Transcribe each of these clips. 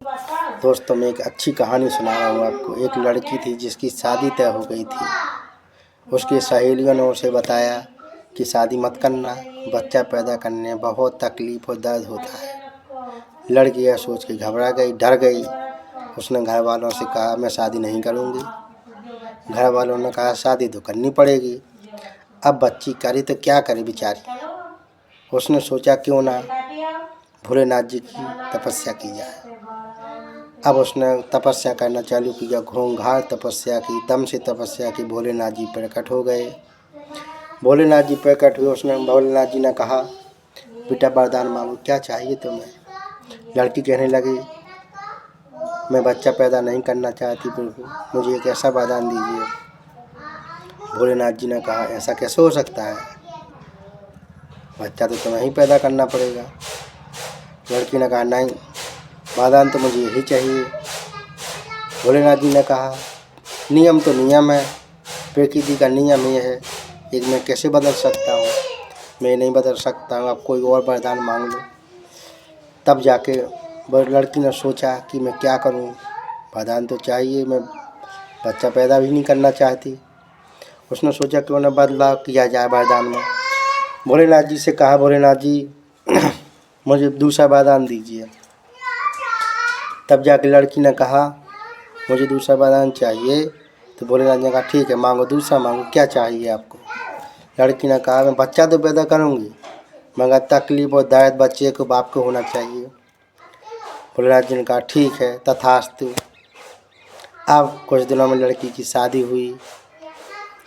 दोस्तों, मैं एक अच्छी कहानी सुना रहा हूँ आपको। एक लड़की थी जिसकी शादी तय हो गई थी। उसकी सहेलियों ने उसे बताया कि शादी मत करना, बच्चा पैदा करने में बहुत तकलीफ़ और दर्द होता है। लड़की यह सोच के घबरा गई, डर गई। उसने घर वालों से कहा, मैं शादी नहीं करूँगी। घर वालों ने कहा, शादी तो करनी पड़ेगी। अब बच्ची करी तो क्या करे बेचारी। उसने सोचा, क्यों ना भोलेनाथ जी की तपस्या की जाए। अब उसने तपस्या करना चालू किया, घूंघार तपस्या की, दम से तपस्या की। भोलेनाथ जी प्रकट हो गए। भोलेनाथ जी प्रकट हुए। उसने भोलेनाथ जी ने कहा, बेटा वरदान मांगो, क्या चाहिए तुम्हें। लड़की कहने लगी, मैं बच्चा पैदा नहीं करना चाहती प्रभु, मुझे एक ऐसा वरदान दीजिए। भोलेनाथ जी ने कहा, ऐसा कैसे हो सकता है, बच्चा तो तुम्हें ही पैदा करना पड़ेगा। लड़की ने कहा, नहीं, वरदान तो मुझे यही चाहिए। भोलेनाथ जी ने कहा, नियम तो नियम है, प्रकृति का नियम ये है, एक मैं कैसे बदल सकता हूँ, मैं नहीं बदल सकता हूँ, आप कोई और वरदान मांग लो। तब जाके वो लड़की ने सोचा कि मैं क्या करूँ, वरदान तो चाहिए, मैं बच्चा पैदा भी नहीं करना चाहती। उसने सोचा क्यों न बदलाव किया जाए वरदान में। भोलेनाथ जी से कहा, भोलेनाथ जी मुझे दूसरा वरदान दीजिए। तब जाके लड़की ने कहा, मुझे दूसरा वरदान चाहिए। तो भोलेनाथ जी ने कहा, ठीक है, मांगो, दूसरा मांगो, क्या चाहिए आपको। लड़की ने कहा, मैं बच्चा तो पैदा करूँगी, मगर तकलीफ और दर्द बच्चे को बाप को होना चाहिए। भोलेनाथ जी ने कहा, ठीक है, तथास्तु। अब कुछ दिनों में लड़की की शादी हुई।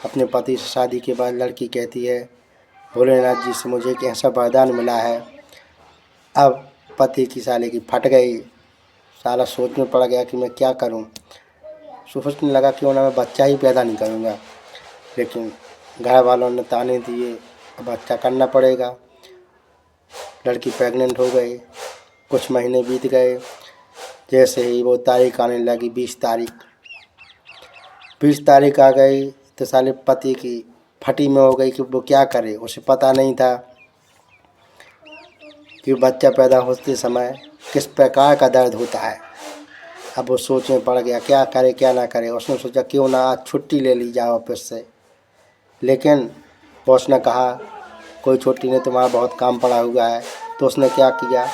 अपने पति से शादी के बाद लड़की कहती है, भोलेनाथ जी से मुझे एक ऐसा वरदान मिला है। अब पति की साले की फट गई। साला सोच में पड़ गया कि मैं क्या करूं। सोचने लगा क्यों ना मैं बच्चा ही पैदा नहीं करूंगा, लेकिन घर वालों ने ताने दिए, अब बच्चा करना पड़ेगा। लड़की प्रेग्नेंट हो गई। कुछ महीने बीत गए। जैसे ही वो तारीख आने लगी, 20 तारीख आ गई तो साले पति की फटी में हो गई कि वो क्या करे। उसे पता नहीं था कि बच्चा पैदा होते समय किस प्रकार का दर्द होता है। अब वो सोच में पड़ गया, क्या करे क्या ना करे। उसने सोचा क्यों ना आज छुट्टी ले ली जाए ऑफिस से, लेकिन बॉस ने कहा कोई छुट्टी नहीं, तुम्हारा बहुत काम पड़ा हुआ है। तो उसने क्या किया,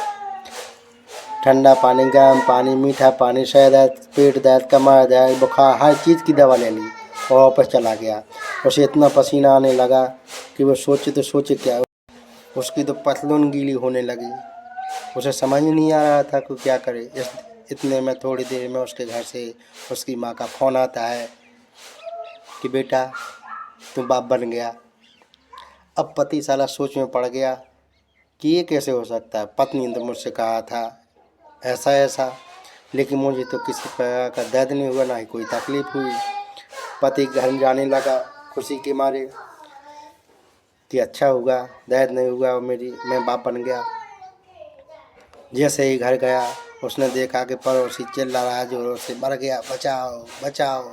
ठंडा पानी, गर्म पानी, मीठा पानी, सर दर्द, पेट दर्द, कमर दर्द, बुखार, हर चीज़ की दवा ले ली और वापस चला गया। उसे इतना पसीना आने लगा कि वो सोचे तो सोचे क्या, उसकी तो पतलून गीली होने लगी। उसे समझ ही नहीं आ रहा था कि क्या करे। इतने में थोड़ी देर में उसके घर से उसकी माँ का फ़ोन आता है कि बेटा तुम बाप बन गया। अब पति साला सोच में पड़ गया कि ये कैसे हो सकता है। पत्नी ने तो मुझसे कहा था ऐसा ऐसा, लेकिन मुझे तो किसी प्रकार का दर्द नहीं हुआ, ना ही कोई तकलीफ़ हुई। पति घर जाने लगा खुशी के मारे कि अच्छा हुआ, दर्द नहीं हुआ और मैं बाप बन गया। जैसे ही घर गया उसने देखा कि पड़ोसी चिल्ला रहा है जोरों से, मर गया, बचाओ बचाओ।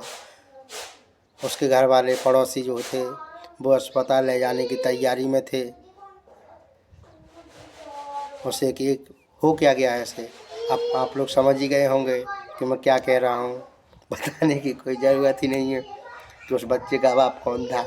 उसके घर वाले पड़ोसी जो थे वो अस्पताल ले जाने की तैयारी में थे। उसे कि हो क्या गया ऐसे। अब आप लोग समझ ही गए होंगे कि मैं क्या कह रहा हूँ, बताने की कोई ज़रूरत ही नहीं है कि उस बच्चे का बाप कौन था।